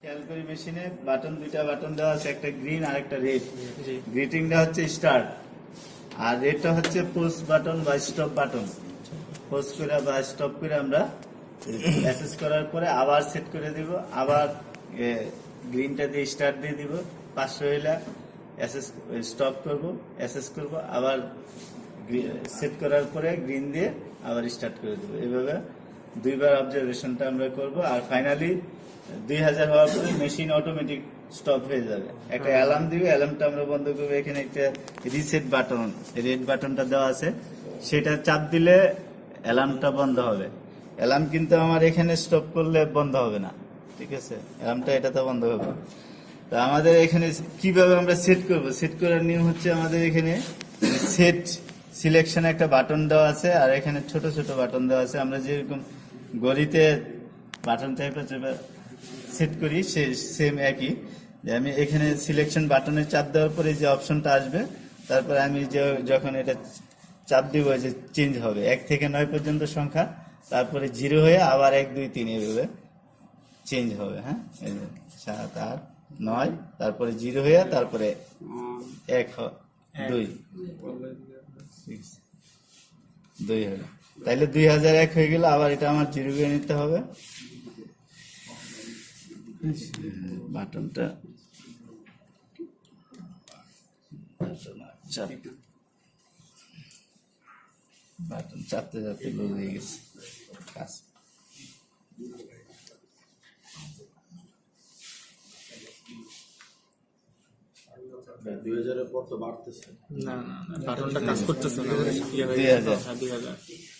খেয়াল করি মেশিনে দুইটা বাটন দেওয়া আছে, একটা গ্রিন আর একটা রেড। গ্রিটিংটা হচ্ছে স্টার্ট আর রেডটা হচ্ছে পোস্ট বাটন বা স্টপ বাটন। পোস্ট করে বা স্টপ করে আমরা অ্যাসেস করার পরে আবার সেট করে দিব, আবার গ্রিনটা দিয়ে স্টার্ট দিয়ে দিব, 500 হইলে অ্যাসেস স্টপ করব, অ্যাসেস করব, আবার সেট করার পরে গ্রিন দিয়ে আবার স্টার্ট করে দেবো। এইভাবে দুইবার অবজারভেশনটা আমরা করব আর ফাইনালি 2000 হওয়ার পরে মেশিন অটোমেটিক স্টপ হয়ে যাবে। একটা অ্যালার্ম দিবে, অ্যালার্মটা আমরা বন্ধ করবো। এখানে একটা রিসেট বাটন, রেড বাটনটা দেওয়া আছে, সেটা চাপ দিলে অ্যালার্মটা বন্ধ হবে। অ্যালার্ম কিন্তু আমার এখানে স্টপ করলে বন্ধ হবে না, ঠিক আছে? অ্যালার্মটা এটাতে বন্ধ হবে। তা আমাদের এখানে কিভাবে আমরা সেট করব? সেট করার নিয়ম হচ্ছে আমাদের এখানে সেট সিলেকশন একটা বাটন দেওয়া আছে আর এখানে ছোট ছোট বাটন দেওয়া আছে। আমরা যেরকম গড়িতে বাটন টাইপের সেট করি সে সেম একই, যে আমি এখানে সিলেকশন বাটনে চাপ দেওয়ার পরে যে অপশনটা আসবে, তারপরে আমি যখন এটা চাপ দিব যে চেঞ্জ হবে 1 থেকে 9 পর্যন্ত সংখ্যা, তারপরে 0 হয়ে আবার 1 2 3 এভাবে চেঞ্জ হবে। হ্যাঁ, 7 8 9, তারপরে 0 হয়ে তারপরে 1 2 2 হলো, তাইলে 2001 হয়ে গেল। আবার এটা আমার 0 করে নিতে হবে। বাটনটা বাটন চাপতে চাপতে লুজ হয়ে গেছে কাজ।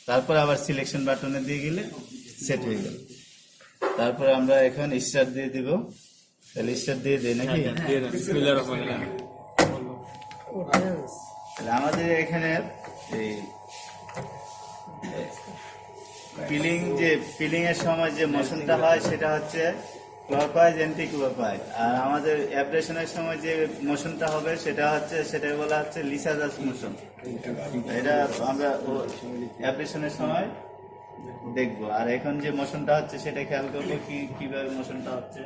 তারপর আবার সিলেকশন বাটনে দিয়ে গেলে সেট হয়ে গেল। তারপর আমরা এখন স্টার্ট দিয়ে দিব। তাহলে স্টার্ট দিয়ে দেই নাকি? আমাদের এখানে এই পিলিং এর সময় যে মোশনটা হয় সেটা হচ্ছে ক্লকওয়াইজ অ্যান্টি ক্লকওয়াইজ, আর আমাদের অ্যাব্রেশনের সময় যে মোশনটা হবে সেটাই বলা হচ্ছে লিসাজাস মোশন। এটা আমরা অ্যাব্রেশনের সময় দেখবো। আর এখন যে মোশনটা হচ্ছে সেটা খেয়াল করবো কিভাবে মোশনটা হচ্ছে।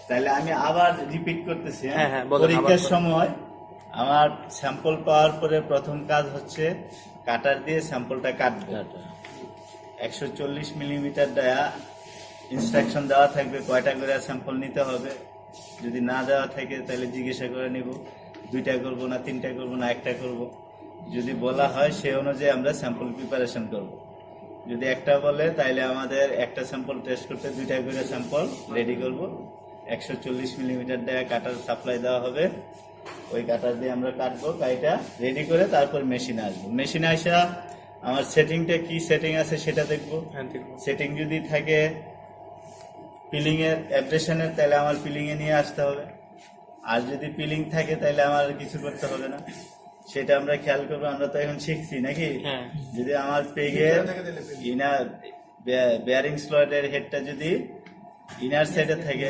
তাহলে আমি আবার রিপিট করতেছি। পরীক্ষার সময় আমার স্যাম্পল পাওয়ার পরে প্রথম কাজ হচ্ছে কাটার দিয়ে স্যাম্পলটা কাটবো। 140 মিলিমিটার ডায়া ইনস্ট্রাকশন দেওয়া থাকবে কয়টা করে স্যাম্পল নিতে হবে। যদি না দেওয়া থাকে তাহলে জিজ্ঞাসা করে নিব, 2টা করবো না 3টা করবো না 1টা করবো। যদি বলা হয় সে অনুযায়ী আমরা স্যাম্পল প্রিপারেশন করব। যদি 1টা বলে তাহলে আমাদের একটা স্যাম্পল টেস্ট করতে 2টা করে স্যাম্পল রেডি করব। 140 মিলিমিটার ডায়া কাটার সাপ্লাই দেওয়া হবে, ওই কাটার দিয়ে আমরা কাটবো। কাইটা রেডি করে তারপর মেশিনে আসবো। মেশিনে আসা আমার সেটিংটা কি সেটিং আছে সেটা দেখবো। সেটিং যদি থাকে পিলিং এর অ্যাব্রেশনের, তাহলে আমার পিলিং এ নিয়ে আসতে হবে। আর যদি পিলিং থাকে তাহলে আমার কিছু করতে হবে না, সেটা আমরা খেয়াল করবো। আমরা তো এখন শিখছি নাকি? যদি আমার পেগের ইনার বেয়ারিং স্লটের হেডটা যদি ইনার সাইডে থাকে,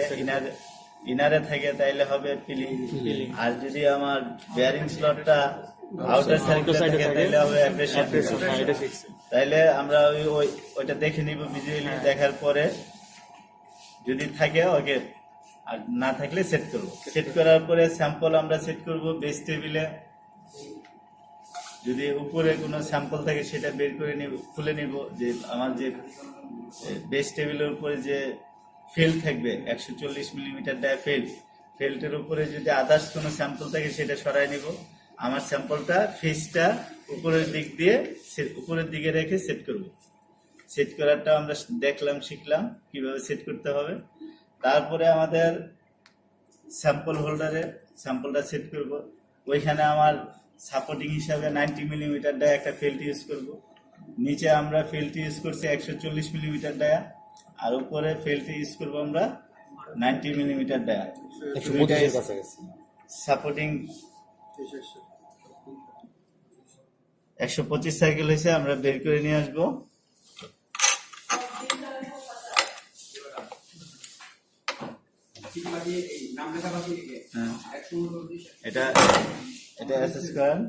ইনারে থাকে, তাইলে হবে পিলিং। আর যদি আমার বেয়ারিং স্লটটা আউটার সাইডে থাকে তাইলে হবে অ্যাব্রেশন। তাইলে আমরা ওইটা দেখে নিব ভিজুয়ালি। দেখার পরে যদি থাকে ওকে, আর না থাকলে সেট করব। সেট করার পরে স্যাম্পল আমরা সেট করব বেস টেবিলে। যদি উপরে কোনো স্যাম্পল থাকে সেটা বের করে নিব, খুলে নিব। যে আমার যে বেস টেবিলের উপরে যে ফেল থাকবে 140 মিলিমিটার ডায়া ফেল্টের উপরে যদি আদার্স কোনো স্যাম্পল থাকে সেটা সরাই নিব। আমার স্যাম্পলটা ফেসটা উপরের দিকে রেখে সেট করব। সেট করারটা আমরা দেখলাম, শিখলাম কিভাবে সেট করতে হবে। তারপরে আমাদের স্যাম্পল হোল্ডারে স্যাম্পলটা সেট করব। ওইখানে আমার সাপোর্টিং হিসাবে 90 মিলিমিটার ডায়া একটা ফেল্ট ইউজ করব। নিচে আমরা ফেল্ট ইউজ করছি 140 মিলিমিটার ডায়া, আর উপরে ফেল্ট ইউজ করব আমরা 90 মিলিমিটার ডায়া। সাপোর্টিং 125 সাইকেল হয়েছে, আমরা বের করে নিয়ে আসবো। এটা অ্যাসেস করেন।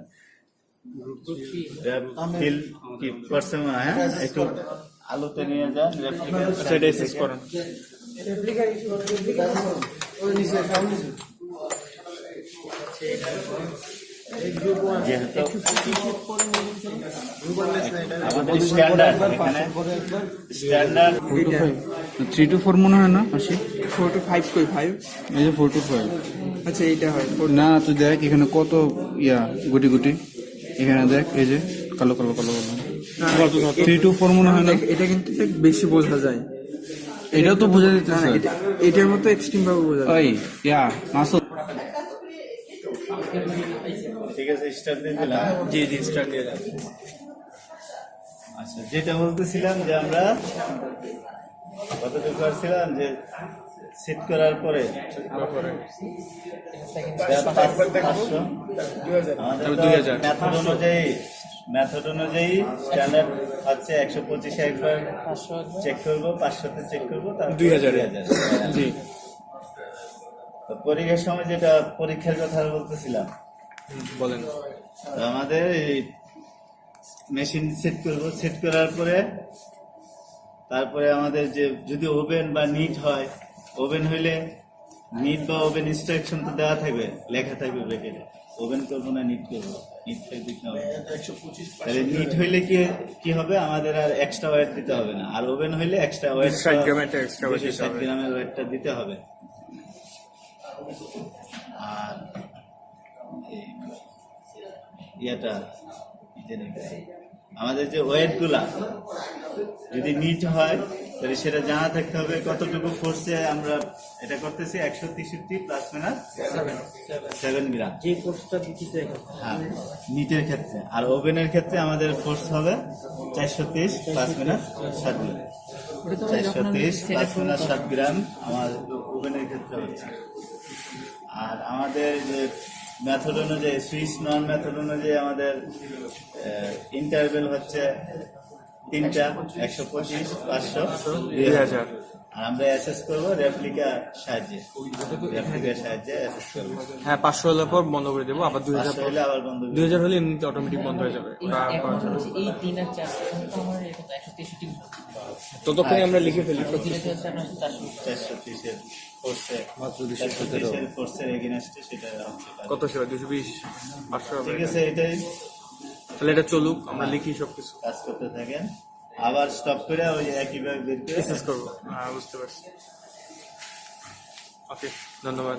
একটু আলোতে নিয়ে যান, আমাদের স্ট্যান্ডার্ড এখানে স্ট্যান্ডার্ড 3 to 4 মনে হয় না আসি 4 to 5 কই 5? এই যে 4 to 5 আচ্ছা এইটা হয় না তুই দেখ এখানে কত গুটি গুটি এখানে দেখ এই যে কালো কালো কালো কালো 3 to 4 মনে হয় না এটা কিন্তু বেশি বোঝা যায়। এটাও তো বোঝা না যাইতেছে এটার মতো এক্সট্রিম ভাবে বোঝা যায়। ওই মাসুদ ঠিক আছে স্টার্ট দিয়ে দিলাম। জি জি স্টার্ট দিয়ে দাও। আচ্ছা যেটা বলতেছিলাম যে আমরা কতটুকু করছিলাম যে সেট করার পরে মেথড অনুযায়ী স্ট্যান্ডার্ড হচ্ছে 125 একবার চেক করবো, 500-তে চেক করবো, তারপর 2000 জি তো পরীক্ষার সময় যেটা পরীক্ষার কথা বলতেছিলাম বলেন। তো আমাদের এই মেশিন সেট করব, সেট করার পরে তারপরে আমাদের যে যদি ওভেন বা নিট হয়, ওভেন হইলে নিট বা ওভেন ইনস্ট্রাকশন তো দেওয়া থাকবে, লেখা থাকবে ব্র্যাকেটে ওভেন করবো না নিট করবো, নিট থাকবে কি হবে। তাহলে নিট হইলে কি হবে, আমাদের আর এক্সট্রা ওয়েট দিতে হবে না, আর ওভেন হইলে এক্সট্রা ওয়েট 60 গ্রামের এক্সট্রা ওয়েট 60 গ্রামের ওয়েটটা দিতে হবে। আর ইয়েটা আমাদের যে ওয়েট গুলা যদি নিট হয় তাহলে সেটা জানা থাকতে হবে কতটুকু ফোর্সে আমরা এটা করতেছি, 163 প্লাস মাইনাস 7 গ্রাম যে কোর্সটা দিতেছে হ্যাঁ নিটের ক্ষেত্রে। আর ওভেনের ক্ষেত্রে আমাদের ফোর্স হবে 430 প্লাস মাইনাস 7 গ্রাম, 430 প্লাস মাইনাস 7 গ্রাম আমার ওভেনের ক্ষেত্রে হচ্ছে। আর আমাদের যে মেথড অনুযায়ী সুইচ নন মেথড অনুযায়ী আমাদের ইন্টারভেল হচ্ছে 3টা, 125, 500, 2000। আর আমরা অ্যাসেস করবো রেপ্লিকার সাহায্যে অ্যাসেস করবো। হ্যাঁ 500 হলে পর বন্ধ করে দেবো, আবার 2000 হলে আবার বন্ধ 2000 হলে এমনিতে অটোমেটিক বন্ধ হয়ে যাবে। এই 3 আর 4 আমার এটা 163 ততক্ষণে আমরা লিখে ফেলি। 430 এর ফোর্সে মাত্র 217 এর ফোর্সের এগেইনস্টে সেটা হচ্ছে কাজ। কত সেবা 220 500 হবে। ঠিক আছে, এটাই তাহলে এটা চলুক, আমরা লিখি সবকিছু কাজ করতে থাকেন, আবার স্টপ করে ওই একইভাবে বের করে এক্সেস করবো। হ্যাঁ বুঝতে পারছি। ওকে ধন্যবাদ।